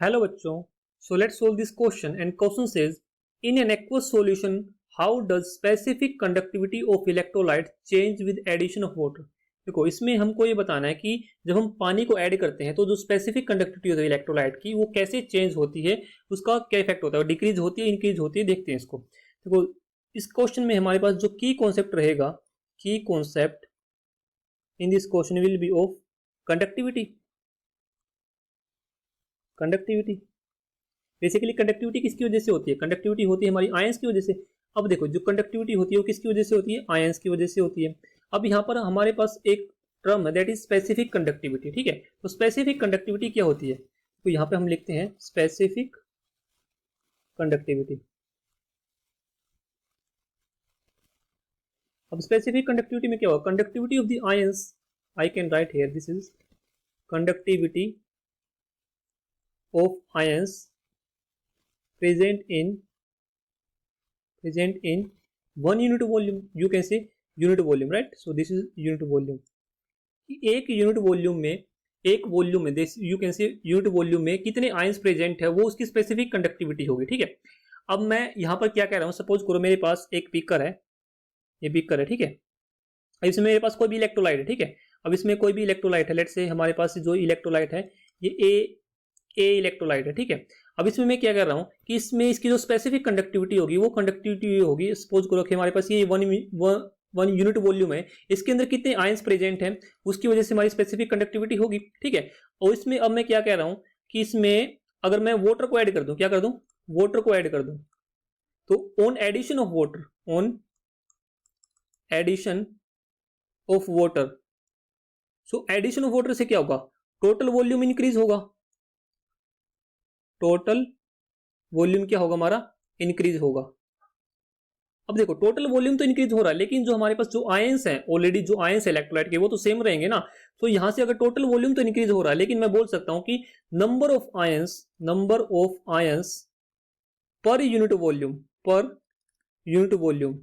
Hello बच्चों, so let's solve this question and question says in an aqueous solution how does specific conductivity of electrolyte change with addition of water. देखो, इसमें हमको ये बताना है कि जब हम पानी को ऐड करते हैं तो जो स्पेसिफिक कंडक्टिविटी होती है इलेक्ट्रोलाइट की वो कैसे चेंज होती है, उसका क्या इफेक्ट होता है, डिक्रीज होती है इंक्रीज होती है, देखते हैं इसको। देखो, इस क्वेश्चन में हमारे पास जो की कॉन्सेप्ट रहेगा, की concept in this question will be of conductivity. Conductivity basically conductivity किसकी वजह से होती है? कंडक्टिविटी होती है हमारी आयंस की वजह से। अब देखो, जो कंडक्टिविटी होती है वो किसकी वजह से होती है? आयंस की वजह से होती है। अब यहाँ पर हमारे पास एक टर्म है दैट इज स्पेसिफिक कंडक्टिविटी। ठीक है, तो स्पेसिफिक कंडक्टिविटी क्या होती है? तो यहाँ पे हम लिखते हैं स्पेसिफिक कंडक्टिविटी। अब स्पेसिफिक कंडक्टिविटी में क्या होगा? Conductivity of the ions, I can write here this is conductivity of ions present in one unit volume, you can say unit volume, right? So this is unit volume. एक unit volume में, एक volume में this you can say unit volume में कितने ions present है वो उसकी specific conductivity होगी। ठीक है, अब मैं यहाँ पर क्या कह रहा हूँ, सपोज करो मेरे पास एक बीकर है, ये बीकर है। ठीक है, अब इसमें मेरे पास कोई भी इलेक्ट्रोलाइट है। ठीक है, अब इसमें कोई भी इलेक्ट्रोलाइट है, लेट्स से हमारे पास जो इलेक्ट्रोलाइट है ये ए इलेक्ट्रोलाइट है। ठीक है, अब इसमें मैं क्या कर रहा हूं कि इसमें इसकी जो स्पेसिफिक कंडक्टिविटी होगी वो कंडक्टिविटी होगी, सपोज करो कि हमारे पास ये वन यूनिट वॉल्यूम है, इसके अंदर कितने आयंस प्रेजेंट हैं उसकी वजह से हमारी स्पेसिफिक कंडक्टिविटी होगी। ठीक है, और इसमें अब मैं क्या कह रहा हूं कि इसमें अगर मैं वाटर को ऐड कर दूं, क्या कर दूं? वाटर को ऐड कर दूं, तो on addition of water, on addition of water, so addition of water से क्या होगा? टोटल वॉल्यूम इंक्रीज होगा। टोटल वॉल्यूम क्या होगा? हमारा इंक्रीज होगा। अब देखो, टोटल वॉल्यूम तो इंक्रीज हो रहा है, लेकिन जो हमारे पास जो आयंस हैं, ऑलरेडी जो आयंस इलेक्ट्रोलाइट के वो तो सेम रहेंगे ना। तो यहां से अगर टोटल वॉल्यूम तो इंक्रीज हो रहा है, लेकिन मैं बोल सकता हूं कि number of ions per unit volume, per unit volume,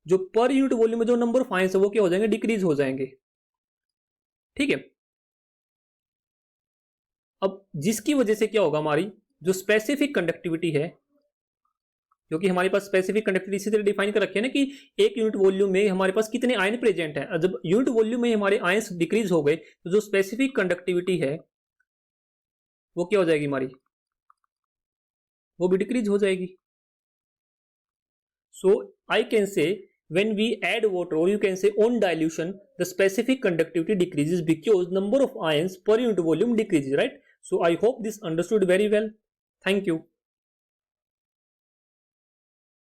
जो पर यूनिट वॉल्यूम में जो नंबर ऑफ आयंस है वो क्या हो जाएंगे? डिक्रीज हो जाएंगे। ठीक है, अब जिसकी वजह से क्या होगा, हमारी जो स्पेसिफिक कंडक्टिविटी है, क्योंकि हमारे पास स्पेसिफिक कंडक्टिविटी इसी तरह डिफाइन कर रखे हैं ना कि एक यूनिट वॉल्यूम में हमारे पास कितने आयन प्रेजेंट हैं। जब यूनिट वॉल्यूम में हमारे आयंस डिक्रीज हो गए तो जो स्पेसिफिक कंडक्टिविटी है वो क्या हो जाएगी? हमारी वो भी डिक्रीज हो जाएगी। So I can say when we add water, or you can say on dilution, the specific conductivity decreases because number of ions per unit volume decreases, right? So I hope this understood very well. Thank you.